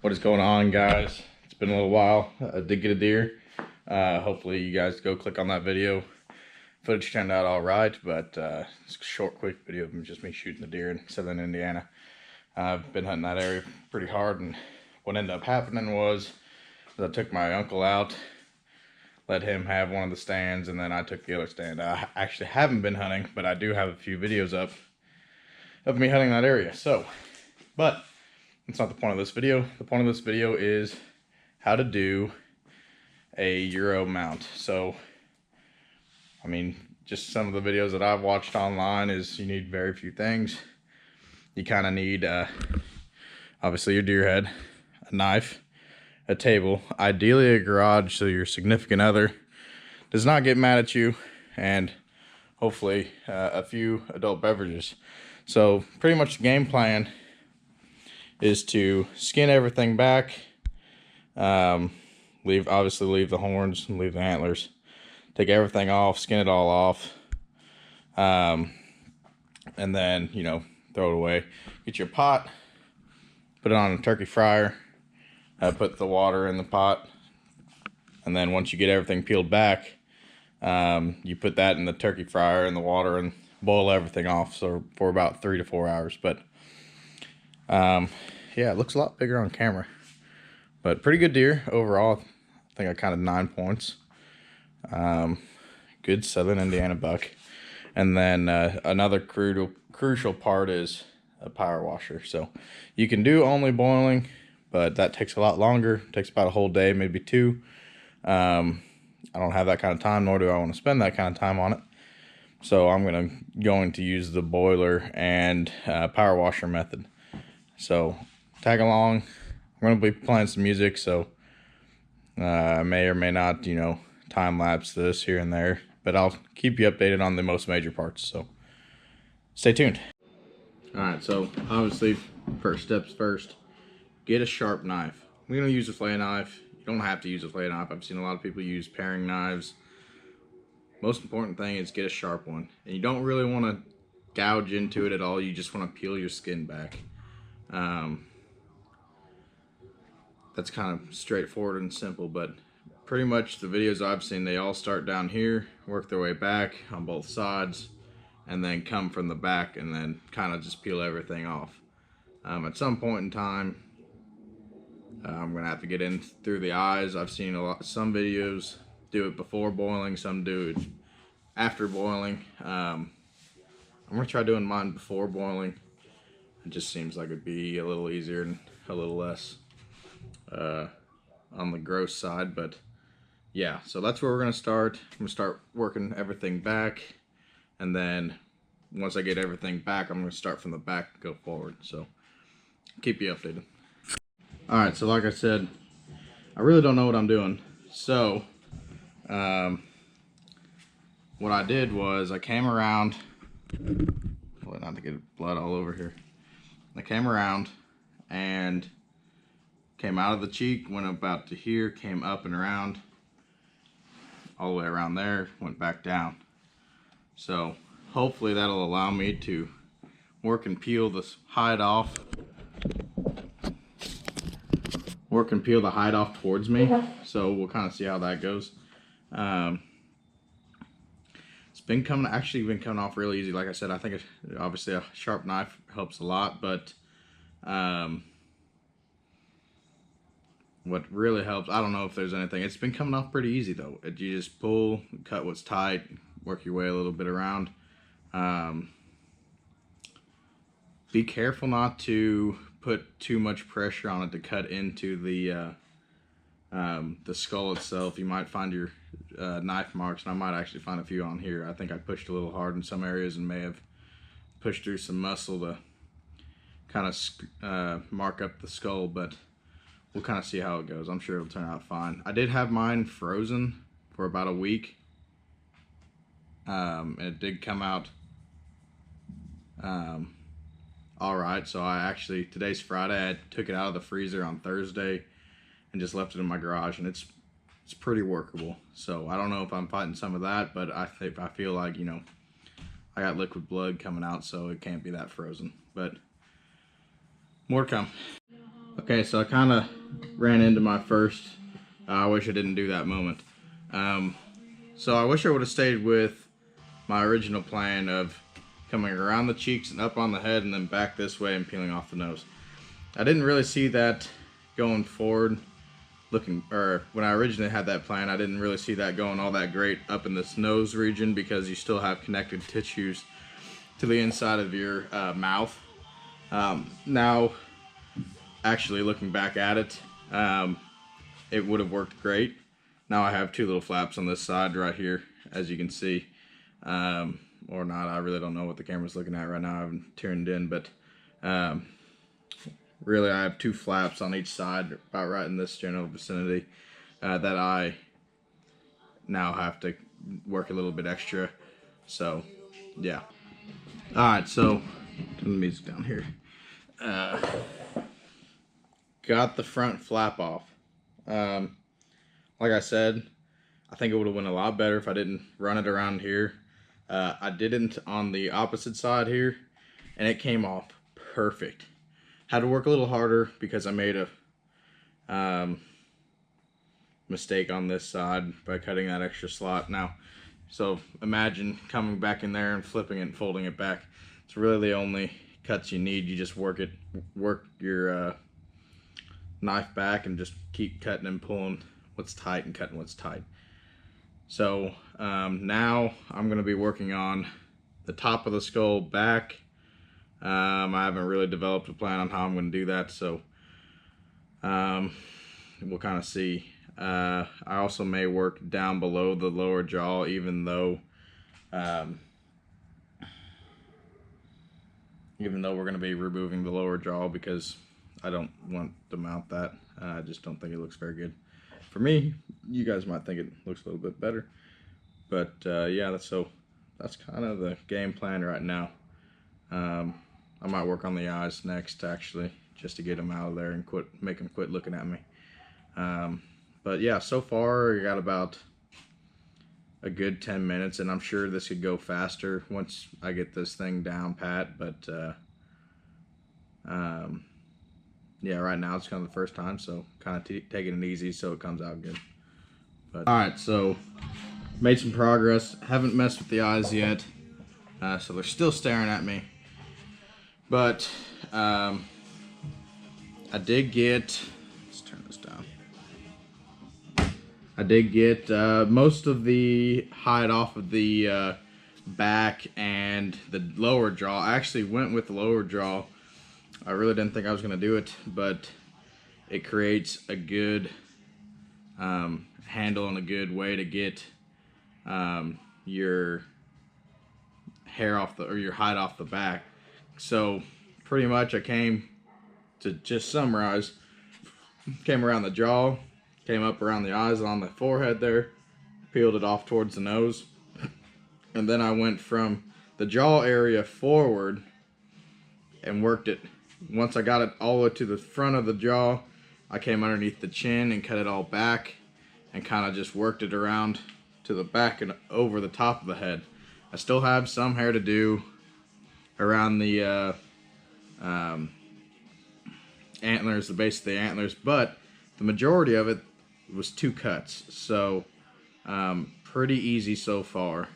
What is going on, guys? It's been a little while. I did get a deer. Hopefully you guys go click on that video. Footage turned out all right, but it's a short, quick video of just me shooting the deer in southern Indiana. I've been hunting that area pretty hard, and what ended up happening was I took my uncle out, let him have one of the stands, and then I took the other stand. I actually haven't been hunting, but I do have a few videos up of me hunting that area. But that's not the point of this video. The point of this video is how to do a Euro mount. So, I mean, just some of the videos that I've watched online is you need very few things. You kind of need, obviously, your deer head, a knife, a table, ideally a garage so your significant other does not get mad at you, and hopefully a few adult beverages. So pretty much the game plan is to skin everything back, obviously leave the horns and leave the antlers, take everything off, skin it all off, and then, you know, throw it away. Get your pot, put it on a turkey fryer, put the water in the pot, and then once you get everything peeled back, you put that in the turkey fryer in the water and boil everything off, so for about 3 to 4 hours. But yeah, it looks a lot bigger on camera, but pretty good deer overall. I think I counted 9 points. Good southern Indiana buck. And then another crucial part is a power washer. So you can do only boiling, but that takes a lot longer. It takes about a whole day, maybe 2. I don't have that kind of time, nor do I want to spend that kind of time on it. So I'm going to use the boiler and power washer method. So tag along. I'm going to be playing some music, so I may or may not, you know, time lapse this here and there, but I'll keep you updated on the most major parts, so stay tuned. Alright, so obviously first steps first, get a sharp knife. I'm going to use a fillet knife. You don't have to use a fillet knife. I've seen a lot of people use paring knives. Most important thing is get a sharp one, and you don't really want to gouge into it at all. You just want to peel your skin back. That's kind of straightforward and simple, but pretty much the videos I've seen, they all start down here, work their way back on both sides, and then come from the back and then kind of just peel everything off. At some point in time, I'm gonna have to get in through the eyes. I've seen some videos do it before boiling, some do it after boiling. I'm gonna try doing mine before boiling. It just seems like it'd be a little easier and a little less on the gross side. But yeah, so that's where we're gonna start. I'm gonna start working everything back, and then once I get everything back, I'm gonna start from the back and go forward. So keep you updated. All right, so like I said, I really don't know what I'm doing. So what I did was I came around, not to get blood all over here. I came around and came out of the cheek, went about to here, came up and around, all the way around there, went back down. So hopefully that'll allow me to work and peel this hide off. Work and peel the hide off towards me. So we'll kind of see how that goes. It's been coming off really easy. Like I said, I think obviously a sharp knife helps a lot, but what really helps, I don't know if there's anything. It's been coming off pretty easy though. You just pull, cut what's tight, work your way a little bit around. Be careful not to put too much pressure on it to cut into the skull itself. You might find your knife marks, and I might actually find a few on here. I think I pushed a little hard in some areas and may have pushed through some muscle to kind of mark up the skull, but we'll kind of see how it goes. I'm sure it'll turn out fine. I did have mine frozen for about a week, and it did come out all right. So today's Friday, I took it out of the freezer on Thursday and just left it in my garage, and it's pretty workable. So I don't know if I'm fighting some of that, but I feel like, you know, I got liquid blood coming out, so it can't be that frozen. But more to come. Okay, so I kind of ran into my first I wish I didn't do that moment. So I wish I would have stayed with my original plan of coming around the cheeks and up on the head and then back this way and peeling off the nose. I didn't really see that going forward or when I originally had that plan, I didn't really see that going all that great up in this nose region because you still have connected tissues to the inside of your mouth. Now, actually looking back at it, it would have worked great. Now I have two little flaps on this side right here, as you can see. Or not, I really don't know what the camera's looking at right now. I haven't tuned in, but really I have two flaps on each side, about right in this general vicinity, that I now have to work a little bit extra. So, yeah. Alright, so, turn the music down here. Got the front flap off. Like I said, I think it would have went a lot better if I didn't run it around here. I didn't on the opposite side here, and it came off perfect. Had to work a little harder because I made a mistake on this side by cutting that extra slot. Now, so imagine coming back in there and flipping it and folding it back. It's really the only cuts you need. You just work your knife back and just keep cutting and pulling what's tight and cutting what's tight. So now I'm going to be working on the top of the skull back. I haven't really developed a plan on how I'm going to do that, so we'll kind of see. I also may work down below the lower jaw, even though we're going to be removing the lower jaw because I don't want to mount that. I just don't think it looks very good. For me, you guys might think it looks a little bit better. But yeah, that's kind of the game plan right now. I might work on the eyes next, actually, just to get them out of there and make them quit looking at me. But yeah, so far I got about a good 10 minutes, and I'm sure this could go faster once I get this thing down pat. But yeah, right now it's kind of the first time, so kind of taking it easy so it comes out good. But all right, so made some progress. Haven't messed with the eyes yet, so they're still staring at me. But I did get. Let's turn this down. I did get most of the hide off of the back and the lower jaw. I actually went with the lower jaw. I really didn't think I was going to do it, but it creates a good handle and a good way to get your hair off your hide off the back. So pretty much I came to just summarize, came around the jaw, came up around the eyes on the forehead there, peeled it off towards the nose, and then I went from the jaw area forward and worked it. Once I got it all the way to the front of the jaw, I came underneath the chin and cut it all back and kind of just worked it around to the back and over the top of the head. I still have some hair to do around the antlers, the base of the antlers, but the majority of it was 2 cuts. So pretty easy so far.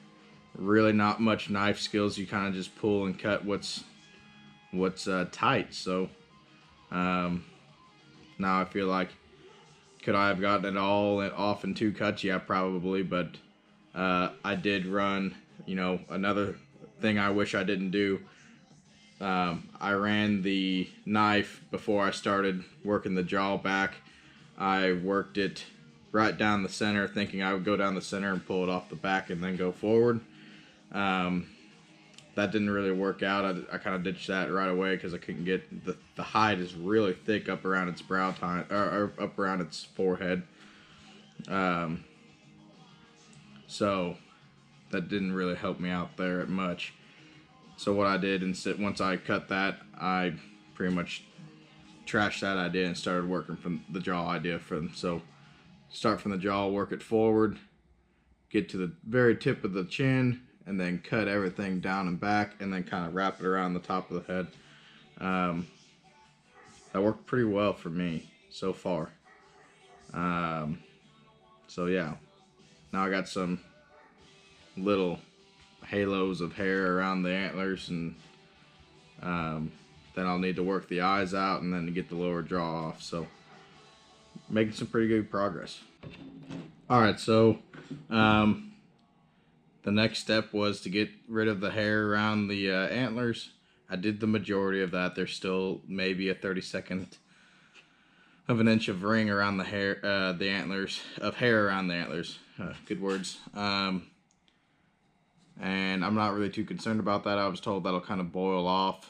Really not much knife skills. You kind of just pull and cut what's tight. So now I feel like, could I have gotten it all off in 2 cuts? Yeah, probably, but I did run, another thing I wish I didn't do. I ran the knife before I started working the jaw back. I worked it right down the center, thinking I would go down the center and pull it off the back and then go forward. That didn't really work out. I kind of ditched that right away because I couldn't get the hide is really thick up around its brow tine or up around its forehead. So that didn't really help me out there much. So what I did once I cut that, I pretty much trashed that idea and started working from the jaw idea so start from the jaw, work it forward, get to the very tip of the chin, and then cut everything down and back, and then kind of wrap it around the top of the head. that worked pretty well for me so far. So yeah, now I got some little halos of hair around the antlers, and then I'll need to work the eyes out and then to get the lower jaw off. So making some pretty good progress. All right, so the next step was to get rid of the hair around the antlers. I did the majority of that. There's still maybe a 32nd of an inch of ring around the hair, the antlers, of hair around the antlers. Good words. And I'm not really too concerned about that. I was told that'll kind of boil off,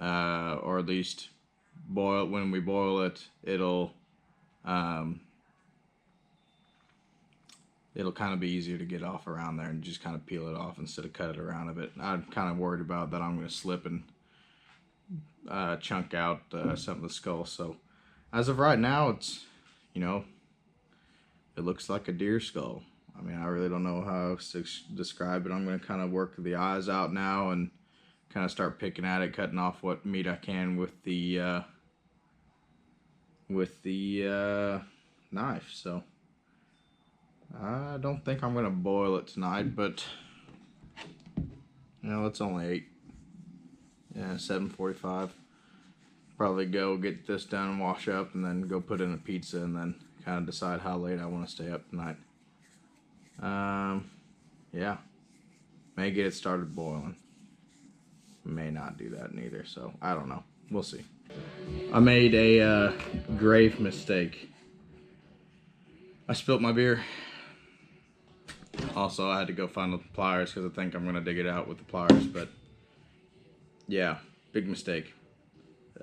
or at least boil. When we boil it, it'll kind of be easier to get off around there and just kind of peel it off instead of cut it around a bit. I'm kind of worried about that I'm going to slip and chunk out some of the skull. So as of right now, it's, you know, it looks like a deer skull. I mean, I really don't know how else to describe it. I'm going to kind of work the eyes out now and kind of start picking at it, cutting off what meat I can with the knife. So I don't think I'm going to boil it tonight, but you know, it's only 7:45. Probably go get this done and wash up and then go put in a pizza and then kind of decide how late I want to stay up tonight. Yeah, may get it started boiling. May not do that neither, so I don't know. We'll see. I made a grave mistake. I spilt my beer. Also, I had to go find the pliers because I think I'm going to dig it out with the pliers, but yeah, big mistake.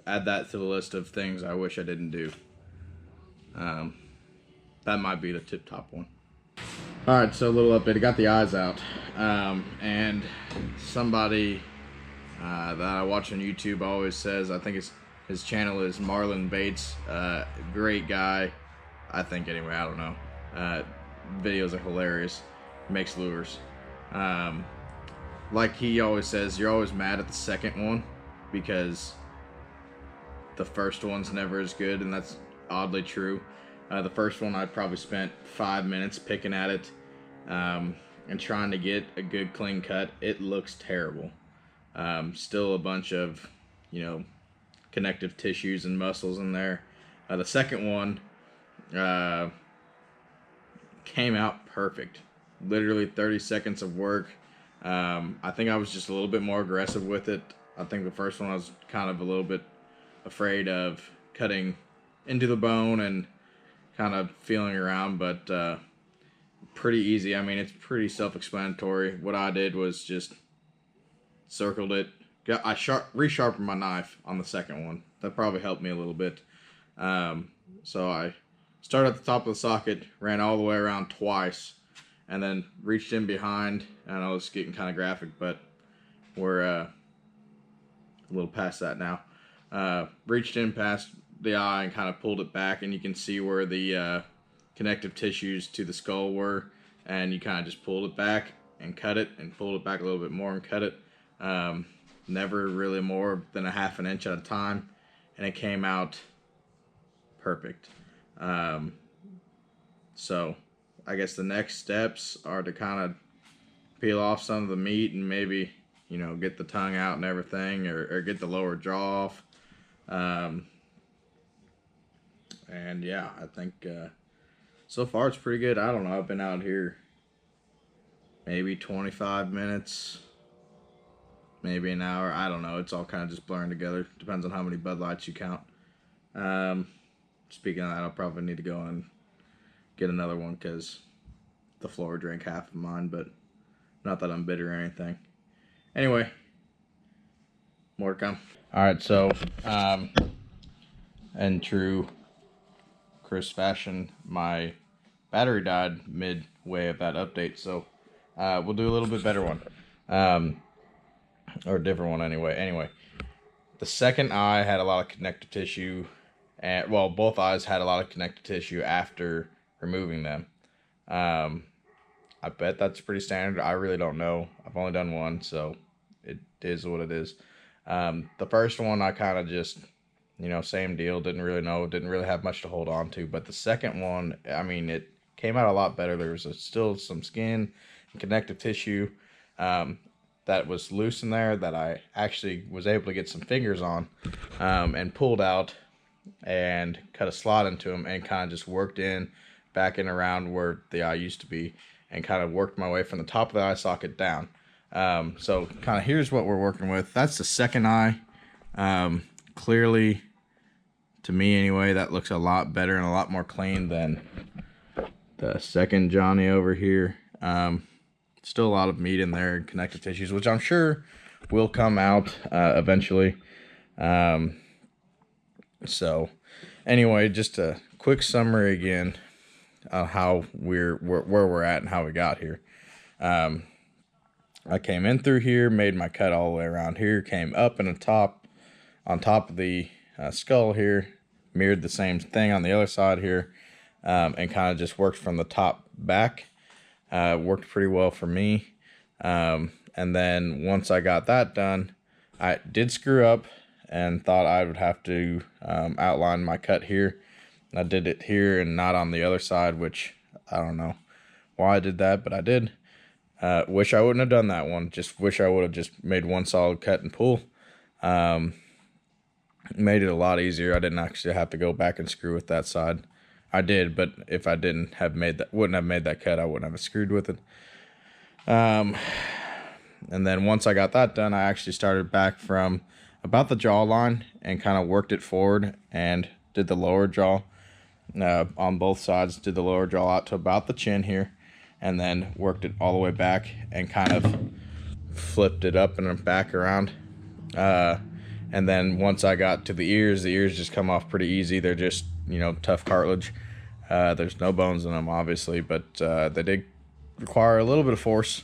Add that to the list of things I wish I didn't do. That might be the tip-top one. Alright, so a little update. I got the eyes out. And somebody that I watch on YouTube always says, I think his channel is Marlon Bates. Great guy. I think anyway, I don't know. Videos are hilarious. Makes lures. Like he always says, you're always mad at the second one because the first one's never as good, and that's oddly true. The first one I probably spent 5 minutes picking at it and trying to get a good clean cut. It looks terrible. Still a bunch of, you know, connective tissues and muscles in there. The second one came out perfect. Literally 30 seconds of work. I think I was just a little bit more aggressive with it. I think the first one I was kind of a little bit afraid of cutting into the bone and kind of feeling around, but pretty easy. I mean, it's pretty self-explanatory. What I did was just circled it. I resharpened my knife on the second one. That probably helped me a little bit. So I started at the top of the socket, ran all the way around twice, and then reached in behind. I know it's getting kind of graphic, but we're a little past that now. Reached in past the eye and kind of pulled it back, and you can see where the connective tissues to the skull were, and you kind of just pulled it back and cut it and pulled it back a little bit more and cut it. Never really more than a half an inch at a time, and it came out perfect. So I guess the next steps are to kind of peel off some of the meat and maybe, you know, get the tongue out and everything, or get the lower jaw off. And yeah, I think so far it's pretty good. I don't know, I've been out here maybe 25 minutes, maybe an hour. I don't know, it's all kind of just blurring together. Depends on how many Bud Lights you count. Speaking of that, I'll probably need to go and get another one because the floor drank half of mine, but not that I'm bitter or anything. Anyway, more to come. Alright, so in true Chris fashion, my battery died midway of that update, so we'll do a little bit better one. Or a different one anyway. The second eye had a lot of connective tissue, and well, both eyes had a lot of connective tissue after removing them. I bet that's pretty standard. I really don't know. I've only done one, so it is what it is. The first one I kind of just, you know, same deal. Didn't really have much to hold on to. But the second one, I mean, it came out a lot better. There was still some skin and connective tissue that was loose in there that I actually was able to get some fingers on and pulled out and cut a slot into them and kind of just worked back in around where the eye used to be, and kind of worked my way from the top of the eye socket down. So kind of here's what we're working with. That's the second eye. Clearly, to me anyway, that looks a lot better and a lot more clean than the second Johnny over here. Still a lot of meat in there and connective tissues, which I'm sure will come out eventually. So anyway, just a quick summary again on how where we're at and how we got here. I came in through here, made my cut all the way around here, came up and on top of the skull here, mirrored the same thing on the other side here, and kind of just worked from the top back. Worked pretty well for me. And then once I got that done, I did screw up and thought I would have to outline my cut here. I did it here and not on the other side, which I don't know why I did that, but I did. Wish I wouldn't have done that one. Just wish I would have just made one solid cut and pull. Made it a lot easier. I didn't actually have to go back and screw with that side. I did, but if I wouldn't have made that cut, I wouldn't have screwed with it. And then once I got that done, I actually started back from about the jawline and kind of worked it forward and did the lower jaw on both sides. Did the lower jaw out to about the chin here, and then worked it all the way back and kind of flipped it up and back around. And then once I got to the ears just come off pretty easy. They're just, you know, tough cartilage. There's no bones in them, obviously, but they did require a little bit of force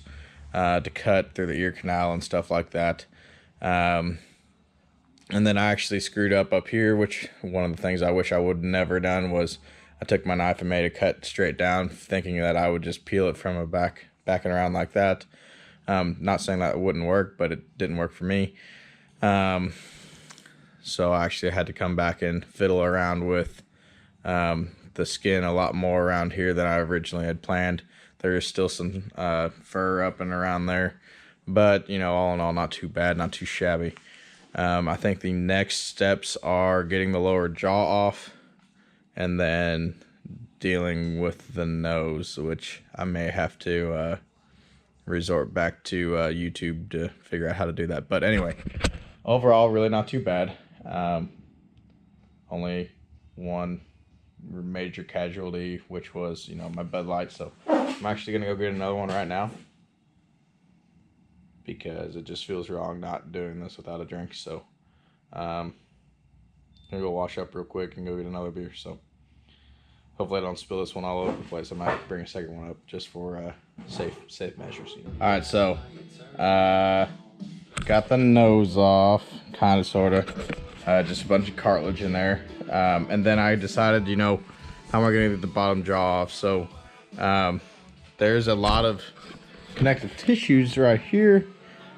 to cut through the ear canal and stuff like that. And then I actually screwed up here, which one of the things I wish I would never done was I took my knife and made a cut straight down, thinking that I would just peel it from a back and around like that. Not saying that it wouldn't work, but it didn't work for me. So I actually had to come back and fiddle around with the skin a lot more around here than I originally had planned. There is still some fur up and around there, but you know, all in all, not too bad, not too shabby. I think the next steps are getting the lower jaw off and then dealing with the nose, which I may have to resort back to YouTube to figure out how to do that. But anyway, overall, really not too bad. Only one major casualty, which was, you know, my Bud Light. So I'm actually going to go get another one right now because it just feels wrong not doing this without a drink. So I'm going to go wash up real quick and go get another beer. So hopefully I don't spill this one all over the place. I might bring a second one up just for safe measures. All right, so got the nose off, kind of, sort of. Just a bunch of cartilage in there. And then I decided, you know, how am I going to get the bottom jaw off? So there's a lot of connective tissues right here.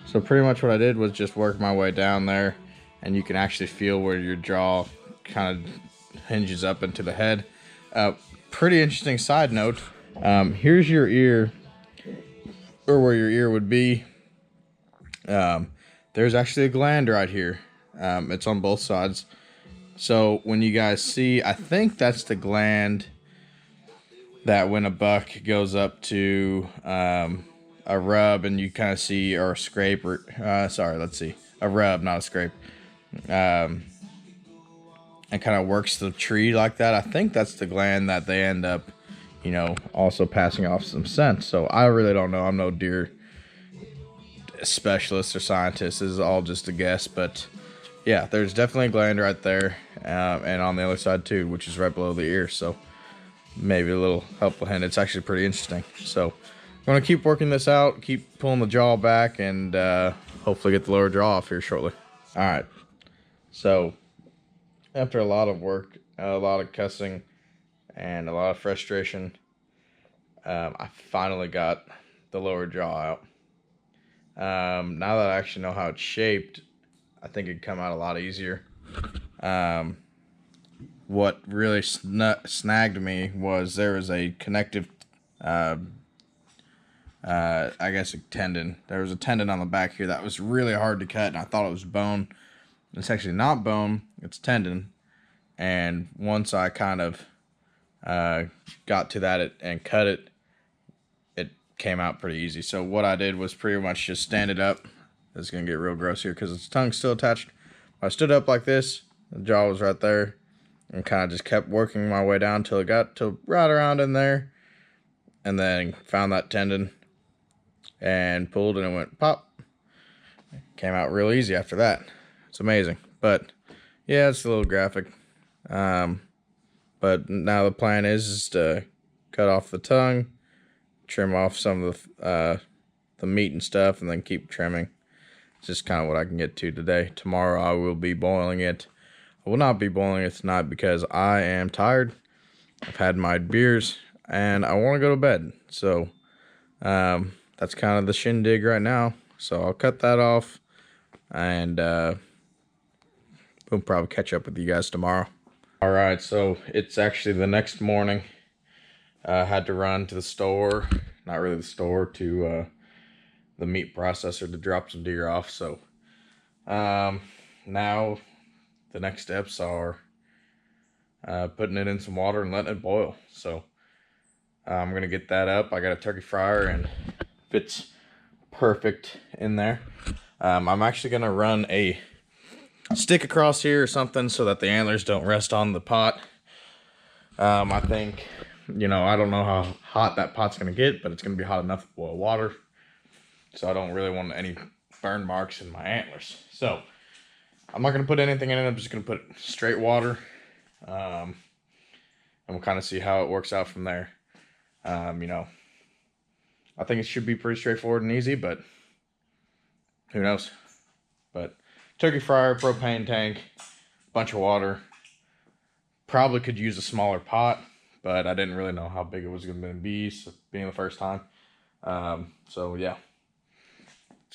So pretty much what I did was just work my way down there, and you can actually feel where your jaw kind of hinges up into the head. Pretty interesting side note. Here's your ear, or where your ear would be. There's actually a gland right here. It's on both sides. So when you guys see, I think that's the gland that when a buck goes up to a rub and you kind of see, or a scrape, or a rub, not a scrape, and kind of works the tree like that. I think that's the gland that they end up, you know, also passing off some scent. So I really don't know. I'm no deer specialist or scientist. This is all just a guess, but yeah, there's definitely a gland right there, and on the other side too, which is right below the ear. So maybe a little helpful hint. It's actually pretty interesting. So I'm going to keep working this out, keep pulling the jaw back, and hopefully get the lower jaw off here shortly. All right. So after a lot of work, a lot of cussing, and a lot of frustration, I finally got the lower jaw out. Now that I actually know how it's shaped, I think it'd come out a lot easier. What really snagged me was there was a connective, I guess a tendon. There was a tendon on the back here that was really hard to cut, and I thought it was bone. It's actually not bone, it's tendon. And once I kind of got to that and cut it, it came out pretty easy. So what I did was pretty much just stand it up. It's going to get real gross here because its tongue's still attached. I stood up like this, the jaw was right there, and kind of just kept working my way down until it got to right around in there, and then found that tendon and pulled, and it went pop. Came out real easy after that. It's amazing. But yeah, it's a little graphic. But now the plan is to cut off the tongue, trim off some of the meat and stuff, and then keep trimming. It's just kind of what I can get to today. Tomorrow I will be boiling it. I will not be boiling it tonight because I am tired. I've had my beers and I want to go to bed. So that's kind of the shindig right now. So I'll cut that off, and we'll probably catch up with you guys tomorrow. All right, so it's actually the next morning. I had to run to the store, not really the store, to the meat processor to drop some deer off. So now the next steps are putting it in some water and letting it boil. So I'm gonna get that up. I got a turkey fryer and fits perfect in there. I'm actually gonna run a stick across here or something so that the antlers don't rest on the pot. I think, you know, I don't know how hot that pot's gonna get, but it's gonna be hot enough to boil water. So I don't really want any burn marks in my antlers. So I'm not going to put anything in it. I'm just going to put straight water. And we'll kind of see how it works out from there. You know, I think it should be pretty straightforward and easy, but who knows? But turkey fryer, propane tank, bunch of water. Probably could use a smaller pot, but I didn't really know how big it was going to be, so being the first time. So yeah.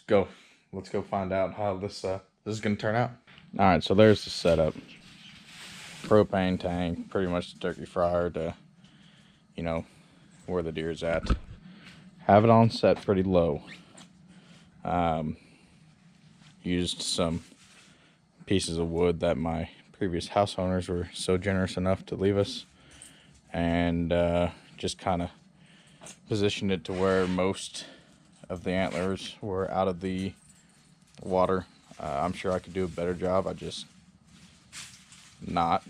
Let's go find out how this is going to turn out. All right, so there's the setup. Propane tank, pretty much the turkey fryer to, you know, where the deer's at. Have it on set pretty low. Used some pieces of wood that my previous house owners were so generous enough to leave us, and just kind of positioned it to where most of the antlers were out of the water. I'm sure I could do a better job. I just not.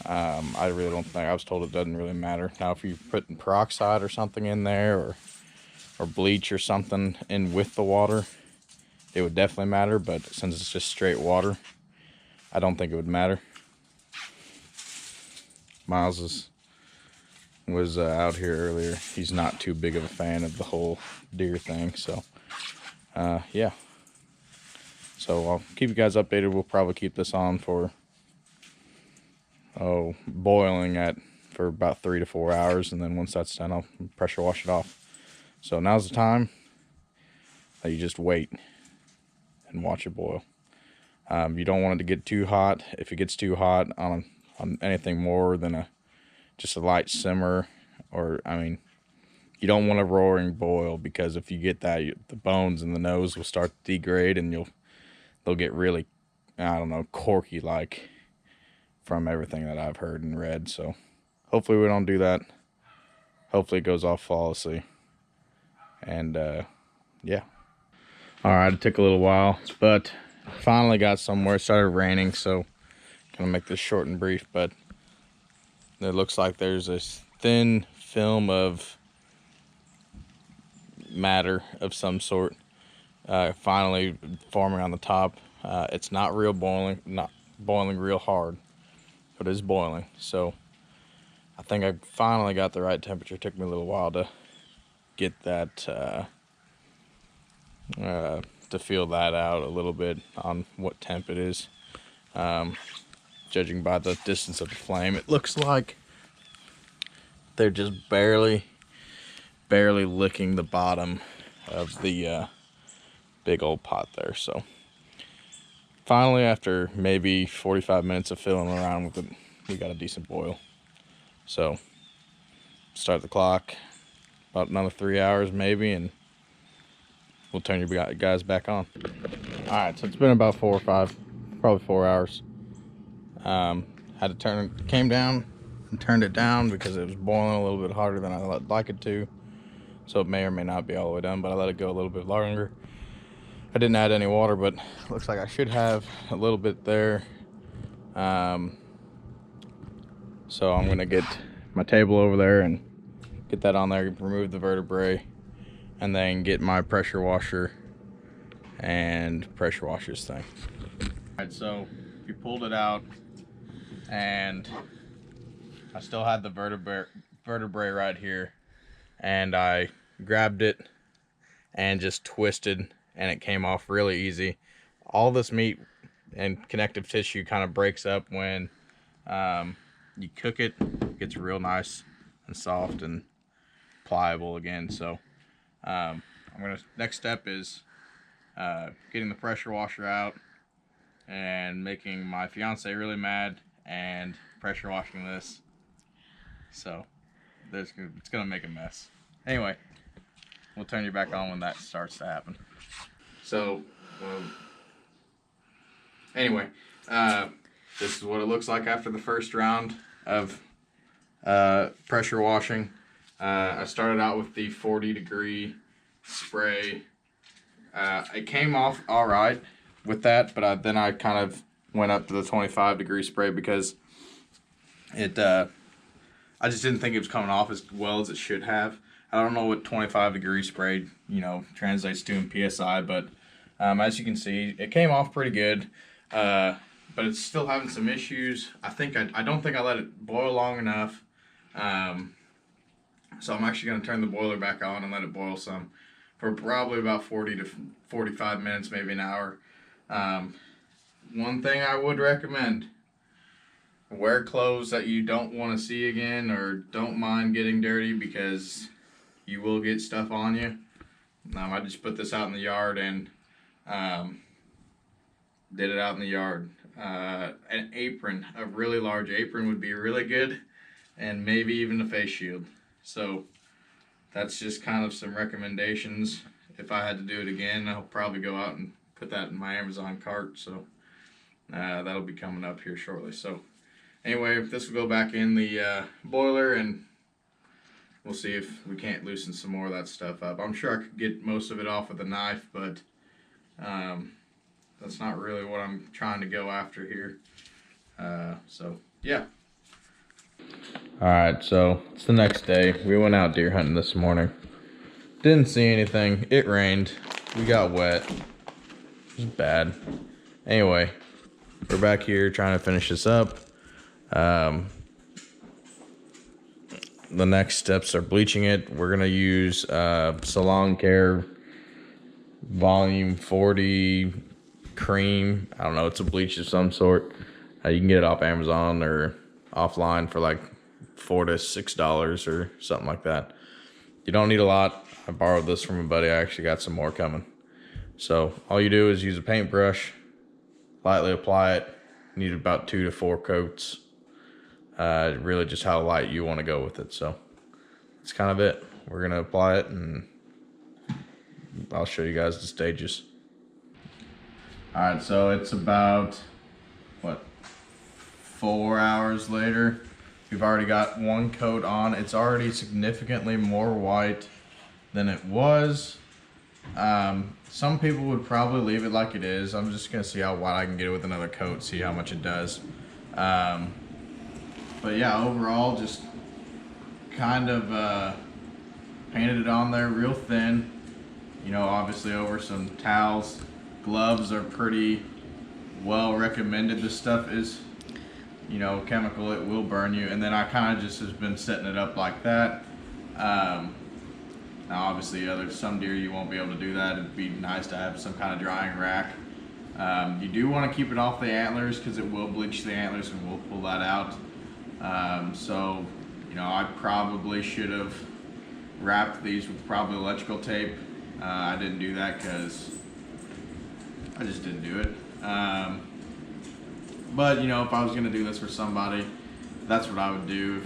I really don't think, I was told it doesn't really matter. Now if you put peroxide or something in there, or bleach or something in with the water, it would definitely matter, but since it's just straight water, I don't think it would matter. Miles was out here earlier. He's not too big of a fan of the whole deer thing, so yeah. So I'll keep you guys updated. We'll probably keep this on for boiling for about 3 to 4 hours, and then once that's done, I'll pressure wash it off. So now's the time that you just wait and watch it boil. You don't want it to get too hot. If it gets too hot on anything more than just a light simmer, or I mean, you don't want a roaring boil, because if you get that, the bones in the nose will start to degrade, and they'll get really, I don't know, corky like, from everything that I've heard and read. So hopefully we don't do that. Hopefully it goes off flawlessly. And yeah. All right, it took a little while, but finally got somewhere. It started raining, so gonna make this short and brief, but it looks like there's this thin film of matter of some sort finally forming on the top. It's not boiling real hard, but it's boiling. So I think I finally got the right temperature. It took me a little while to get that to feel that out a little bit on what temp it is. Judging by the distance of the flame, it looks like they're just barely licking the bottom of the big old pot there. So finally, after maybe 45 minutes of fiddling around with it, we got a decent boil. So start the clock, about another 3 hours maybe, and we'll turn your guys back on. All right, so it's been about 4 or 5, probably 4 hours. Had to came down and turned it down because it was boiling a little bit harder than I'd like it to. So it may or may not be all the way done, but I let it go a little bit longer. I didn't add any water, but looks like I should have a little bit there. So I'm gonna get my table over there and get that on there, remove the vertebrae, and then get my pressure washer and pressure wash this thing. All right, so we pulled it out, and I still had the vertebrae right here, and I grabbed it and just twisted, and it came off really easy. All this meat and connective tissue kind of breaks up when you cook it. It gets real nice and soft and pliable again. So next step is getting the pressure washer out and making my fiance really mad and pressure washing this. So it's gonna make a mess. Anyway, we'll turn you back on when that starts to happen. So anyway, this is what it looks like after the first round of pressure washing. I started out with the 40-degree spray. It came off all right with that, but then I kind of went up to the 25-degree spray because I just didn't think it was coming off as well as it should have. I don't know what 25-degree spray, translates to in PSI, but as you can see, it came off pretty good. But it's still having some issues. I don't think I let it boil long enough. So I'm actually going to turn the boiler back on and let it boil some for probably about 40 to 45 minutes, maybe an hour. One thing I would recommend: wear clothes that you don't want to see again or don't mind getting dirty, because you will get stuff on you. I just put this out in the yard and did it out in the yard. An apron, a really large apron would be really good, and maybe even a face shield. So that's just kind of some recommendations. If I had to do it again, I'll probably go out and put that in my Amazon cart. So that'll be coming up here shortly. So anyway, this will go back in the boiler, and we'll see if we can't loosen some more of that stuff up. I'm sure I could get most of it off with a knife, but that's not really what I'm trying to go after here. So yeah. Alright, so it's the next day. We went out deer hunting this morning. Didn't see anything. It rained. We got wet. It was bad. Anyway, we're back here trying to finish this up. The next steps are bleaching it. We're going to use Salon Care Volume 40 cream. I don't know, it's a bleach of some sort. You can get it off Amazon or offline for like $4 to $6 or something like that. You don't need a lot. I borrowed this from a buddy. I actually got some more coming. So all you do is use a paintbrush, lightly apply it. You need about 2 to 4 coats. Really just how light you want to go with it. So that's kind of it. We're gonna apply it, and I'll show you guys the stages. All right, so it's about 4 hours later. We've already got one coat on. It's already significantly more white than it was. Some people would probably leave it like it is. I'm just gonna see how white I can get it with another coat, see how much it does. But yeah, overall, just kind of painted it on there real thin. Obviously over some towels. Gloves are pretty well recommended. This stuff is, chemical. It will burn you. And then I kind of just has been setting it up like that. Now obviously some deer you won't be able to do that. It'd be nice to have some kind of drying rack. You do want to keep it off the antlers because it will bleach the antlers, and we'll pull that out. So I probably should have wrapped these with probably electrical tape. I didn't do that because I just didn't do it. But you know, if I was gonna do this for somebody, that's what I would do.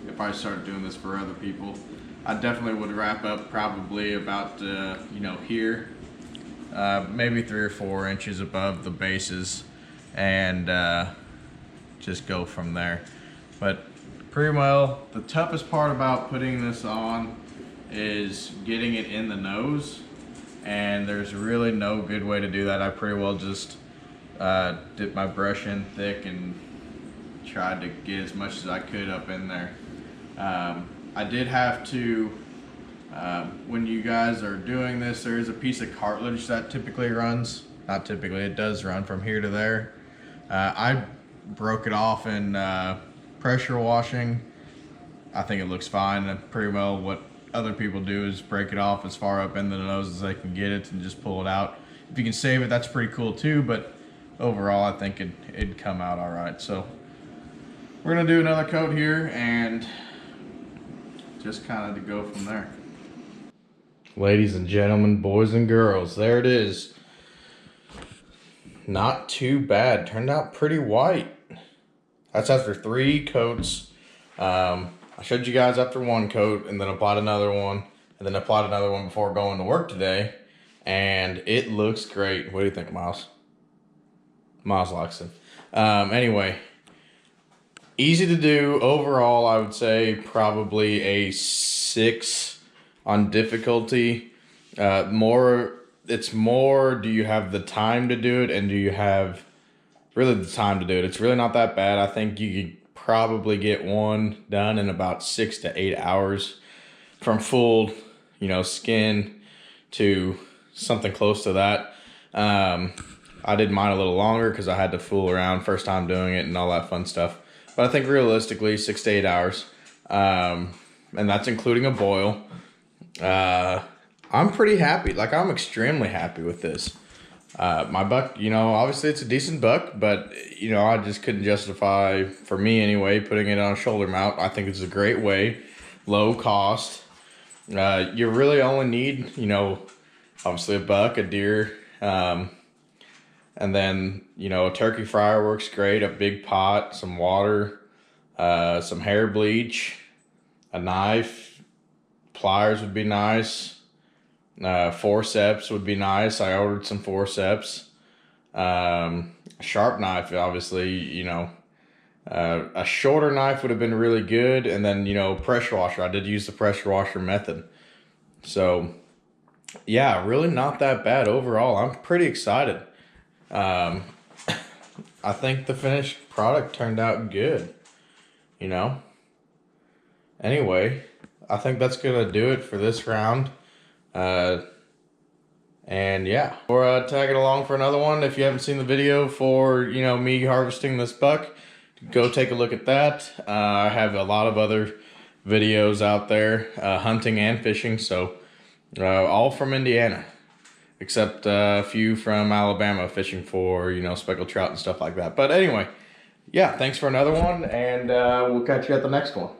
If I started doing this for other people, I definitely would wrap up probably about here, maybe 3 or 4 inches above the bases, and just go from there. But pretty well, the toughest part about putting this on is getting it in the nose, and there's really no good way to do that. I pretty well just dipped my brush in thick and tried to get as much as I could up in there. I did have to, when you guys are doing this, there is a piece of cartilage that typically runs, not typically, it does run from here to there. I broke it off in pressure washing. I think it looks fine, and pretty well what other people do is break it off as far up in the nose as they can get it and just pull it out. If you can save it, that's pretty cool too, but overall I think it'd come out all right. So we're gonna do another coat here and just kind of to go from there. Ladies and gentlemen, boys and girls, there it is. Not too bad, turned out pretty white. That's after 3 coats. I showed you guys after 1 coat, and then applied another one, and then applied another one before going to work today, and it looks great. What do you think, Miles? Miles likes it. Anyway, easy to do. Overall, I would say probably a 6 on difficulty. It's more, do you have the time to do it, and do you have really the time to do it? It's really not that bad. I think you could probably get one done in about 6 to 8 hours from full, skin to something close to that. I did mine a little longer because I had to fool around first time doing it and all that fun stuff. But I think realistically 6 to 8 hours, and that's including a boil. I'm pretty happy. Like, I'm extremely happy with this. My buck, obviously it's a decent buck, but I just couldn't justify, for me anyway, putting it on a shoulder mount. I think it's a great way, low cost. You really only need, obviously a buck, a deer, and then, a turkey fryer works great, a big pot, some water, some hair bleach, a knife, pliers would be nice, forceps would be nice. I ordered some forceps, a sharp knife, obviously, a shorter knife would have been really good, and then, pressure washer. I did use the pressure washer method. So, yeah, really not that bad overall. I'm pretty excited. I think the finished product turned out good, Anyway, I think that's gonna do it for this round. And yeah, we're tagging along for another one. If you haven't seen the video for, me harvesting this buck, go take a look at that. I have a lot of other videos out there, hunting and fishing, so all from Indiana, except a few from Alabama fishing for, speckled trout and stuff like that. But anyway, yeah, thanks for another one, and we'll catch you at the next one.